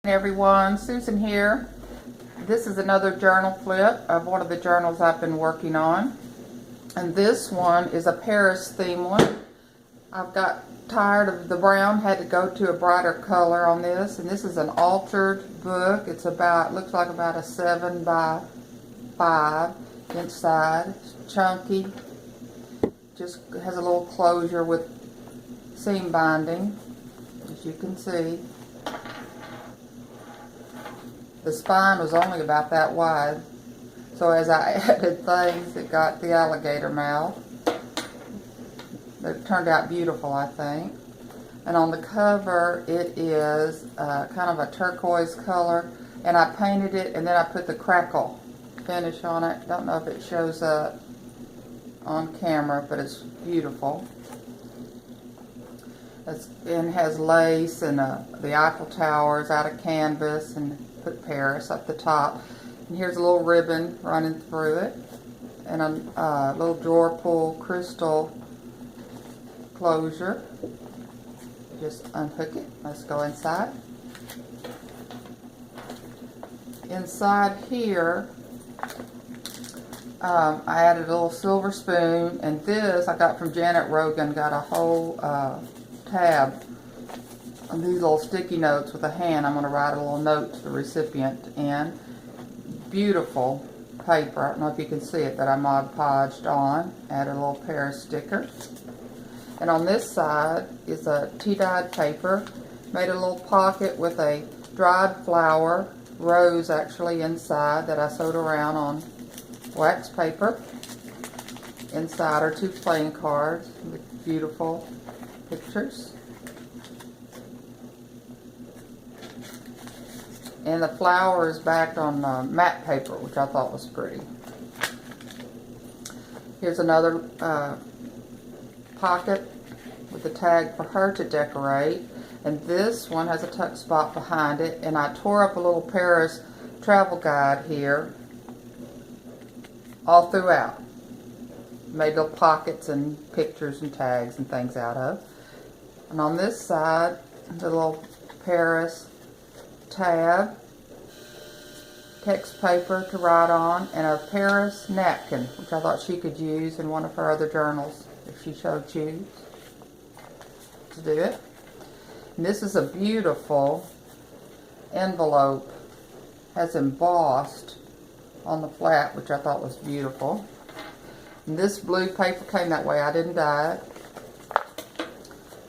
Everyone, Susan here. This is another journal flip of one of the journals I've been working on, and this one is a Paris theme one. I've got tired of the brown, had to go to a brighter color on this, and this is an altered book. It's about, looks like about a 7 by 5 inside. It's chunky, just has a little closure with seam binding, as you can see. The spine was only about that wide, so as I added things, it got the alligator mouth. It turned out beautiful, I think. And on the cover, it is kind of a turquoise color, and I painted it, and then I put the crackle finish on it. Don't know if it shows up on camera, but it's beautiful. It has lace and the Eiffel Tower is out of canvas, and put Paris up the top. And here's a little ribbon running through it, and a little drawer pull crystal closure. Just unhook it. Let's go inside. Inside here, I added a little silver spoon, and this I got from Janet Rogan. Got a whole tab on these little sticky notes with a hand. I'm going to write a little note to the recipient in. Beautiful paper. I don't know if you can see it, that I Mod Podged on. Added a little Paris sticker. And on this side is a tea-dyed paper. Made a little pocket with a dried flower, rose actually inside, that I sewed around on wax paper. Inside are 2 playing cards with beautiful pictures. And the flower is backed on matte paper, which I thought was pretty. Here's another pocket with a tag for her to decorate. And this one has a tuck spot behind it. And I tore up a little Paris travel guide here all throughout. Made little pockets and pictures and tags and things out of. And on this side, the little Paris tab, text paper to write on, and a Paris napkin, which I thought she could use in one of her other journals if she so choose to do it. And this is a beautiful envelope, has embossed on the flap, which I thought was beautiful. And this blue paper came that way, I didn't dye it.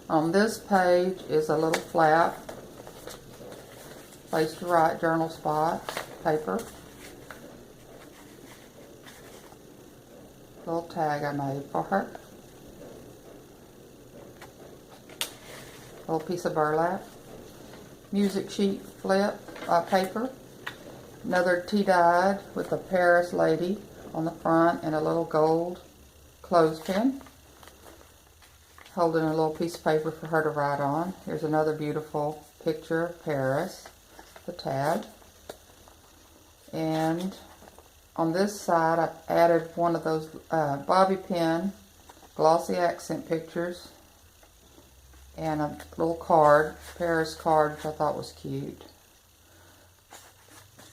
On this page is a little flap, place to write journal spots, paper. Little tag I made for her. Little piece of burlap. Music sheet flip paper. Another tea-dyed with a Paris lady on the front and a little gold clothespin. Holding a little piece of paper for her to write on. Here's another beautiful picture of Paris, the tab. And on this side, I've added one of those bobby pin glossy accent pictures and a little card, Paris card, which I thought was cute.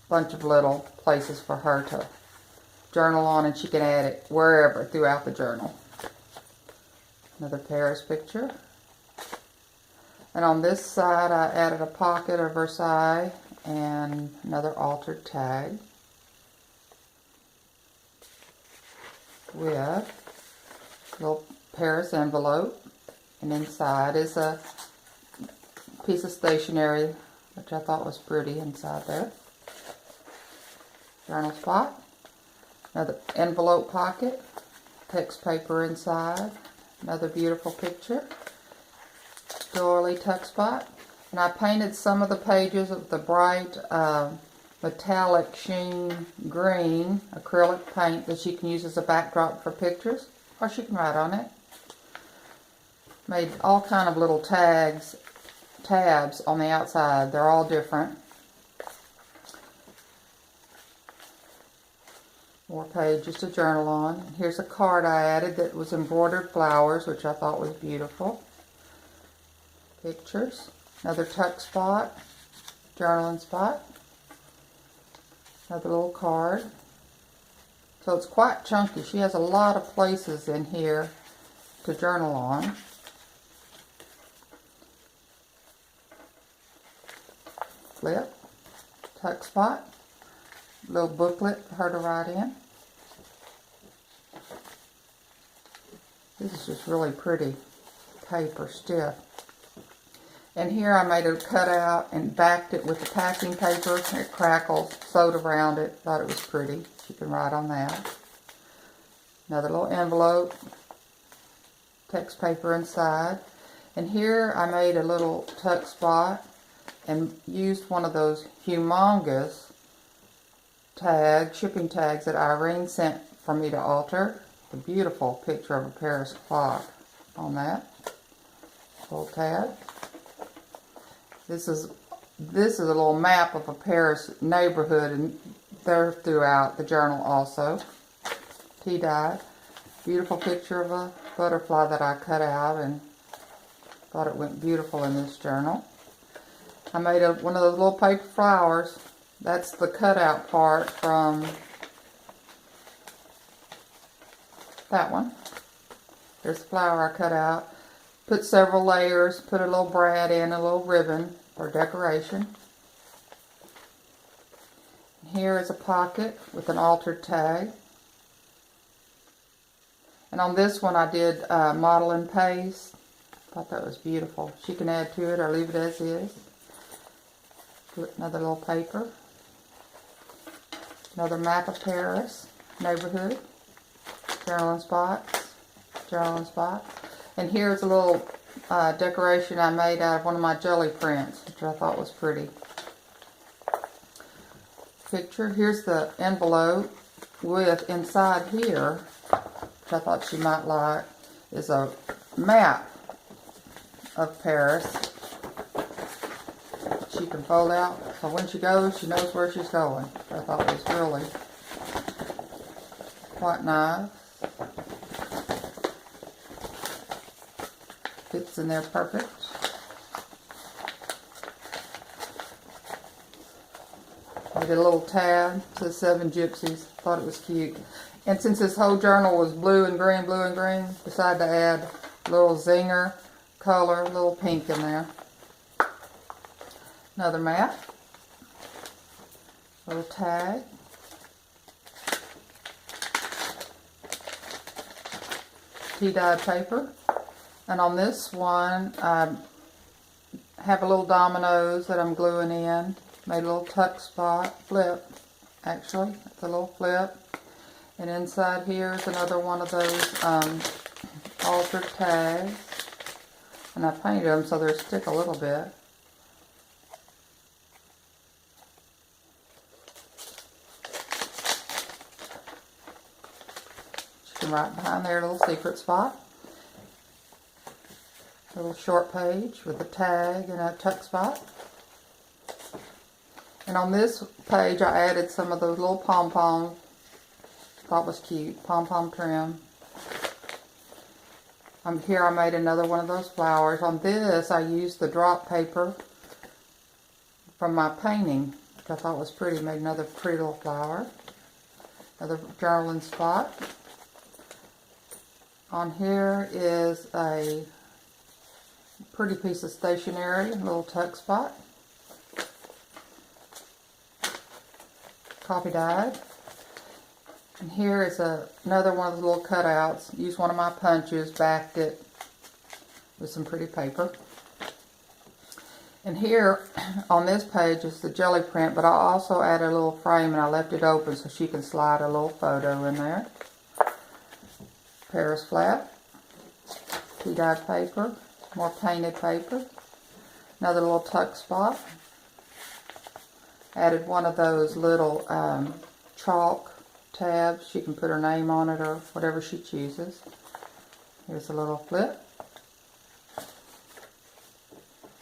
Bunch of little places for her to journal on, and she can add it wherever throughout the journal. Another Paris picture. And on this side, I added a pocket of Versailles and another altered tag with a little Paris envelope. And inside is a piece of stationery, which I thought was pretty inside there. Journal spot. Another envelope pocket. Text paper inside. Another beautiful picture. Doily tuck spot. And I painted some of the pages with the bright metallic sheen green acrylic paint that she can use as a backdrop for pictures, or she can write on it. Made all kind of little tabs on the outside. They're all different. More pages to journal on. Here's a card I added that was embroidered flowers, which I thought was beautiful. Pictures. Another tuck spot. journaling spot. Another little card. So it's quite chunky. She has a lot of places in here to journal on. Flip, tuck spot, little booklet for her to write in. This is just really pretty paper, stiff. And here I made a cutout and backed it with the packing paper. It crackles, sewed around it, thought it was pretty. She can write on that. Another little envelope, text paper inside. And here I made a little tuck spot and used one of those humongous tags, shipping tags that Irene sent for me to alter. A beautiful picture of a Paris clock on that little tag. This is a little map of a Paris neighborhood, and they're throughout the journal also. Tea dyed. Beautiful picture of a butterfly that I cut out and thought it went beautiful in this journal. I made one of those little paper flowers. That's the cutout part from that one. There's the flower I cut out. Put several layers, put a little brad in, a little ribbon for decoration. Here is a pocket with an altered tag. And on this one I did model and paste. Thought that was beautiful. She can add to it or leave it as is. Put another little paper. Another map of Paris neighborhood. Journaling spots. Journaling spot. And here's a little decoration I made out of one of my jelly prints, which I thought was pretty. Picture. Here's the envelope with inside here, which I thought she might like, is a map of Paris. She can fold out, so when she goes, she knows where she's going. Which I thought was really quite nice. Fits in there perfect. I did a little tab to the 7 Gypsies. Thought it was cute. And since this whole journal was blue and green, decided to add a little zinger color, a little pink in there. Another map. Little tag. Tea dyed paper. And on this one, I have a little dominoes that I'm gluing in. Made a little tuck spot, flip, actually. It's a little flip. And inside here is another one of those altered tags. And I painted them so they stick a little bit. You can write behind there a little secret spot. A little short page with a tag and a tuck spot. And on this page I added some of those little pom-poms. Thought was cute. Pom-pom trim. Here I made another one of those flowers. On this I used the drop paper from my painting, which I thought was pretty. Made another pretty little flower. Another journaling spot. On here is a pretty piece of stationery, a little tuck spot. Copy dyed. And here is another one of the little cutouts. Used one of my punches, backed it with some pretty paper. And here on this page is the jelly print, but I also added a little frame and I left it open so she can slide a little photo in there. Paris flat. Tea dyed paper. More painted paper. Another little tuck spot. Added one of those little chalk tabs. She can put her name on it or whatever she chooses. Here's a little flip.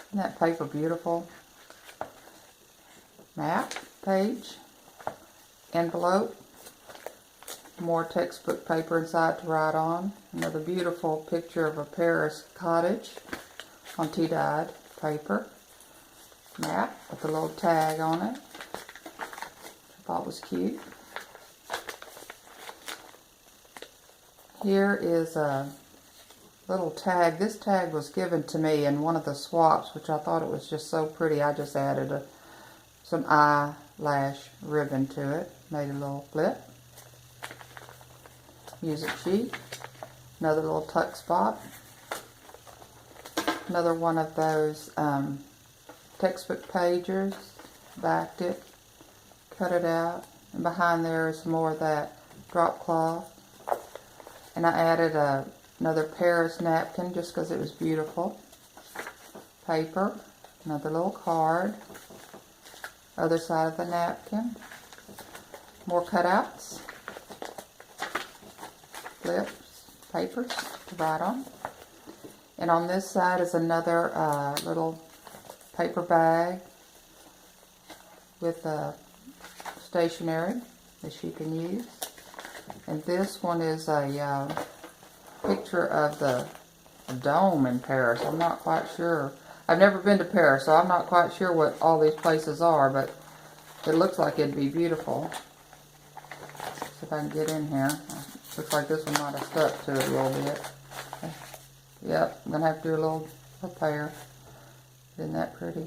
Isn't that paper beautiful? Map page. Envelope. More textbook paper inside to write on. Another beautiful picture of a Paris cottage on tea dyed paper. map with a little tag on it. I thought was cute. Here is a little tag. This tag was given to me in one of the swaps, which I thought it was just so pretty. I just added some eyelash ribbon to it. Made a little flip. Music sheet. Another little tuck spot. Another one of those textbook pages. Backed it. Cut it out. And behind there is more of that drop cloth. And I added another Paris napkin just because it was beautiful. Paper. Another little card. Other side of the napkin. More cutouts. Flips. Papers to write on. And on this side is another little paper bag with stationery that she can use. And this one is a picture of the dome in Paris. I'm not quite sure. I've never been to Paris, so I'm not quite sure what all these places are, but it looks like it'd be beautiful. See if I can get in here. Looks like this one might have stuck to it a little bit. Yep, I'm going to have to do a little repair. Isn't that pretty?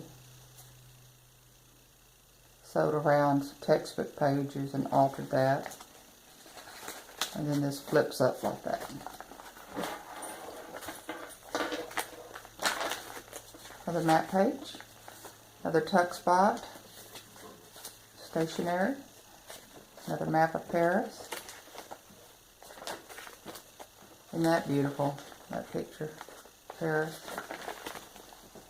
Sewed around textbook pages and altered that. And then this flips up like that. Another map page. Another tuck spot. Stationery. Another map of Paris. Isn't that beautiful, that picture? Paris.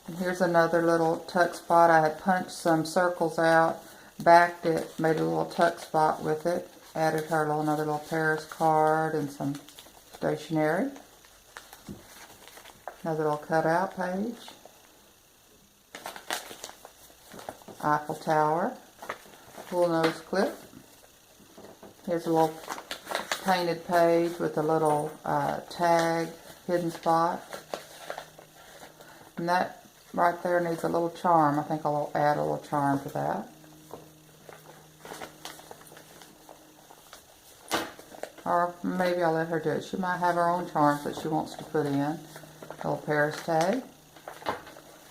And here's another little tuck spot. I had punched some circles out, backed it, made a little tuck spot with it. Added her another little Paris card and some stationery. Another little cutout page. Eiffel Tower. Little nose clip. Here's a little painted page with a little tag, hidden spot. And that right there needs a little charm. I think I'll add a little charm to that. Or maybe I'll let her do it. She might have her own charms that she wants to put in. Little Paris tag.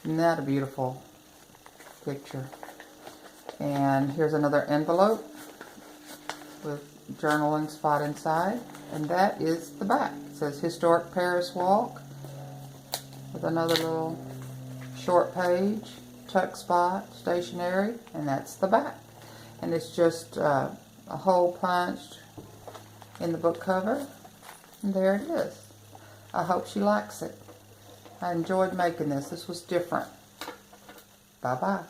Isn't that a beautiful picture? And here's another envelope with journaling spot inside. And that is the back. It says Historic Paris Walk. With another little short page, tuck spot, stationery. And that's the back. And it's just a hole punched in the book cover, and there it is. I hope she likes it. I enjoyed making this. This was different. Bye-bye.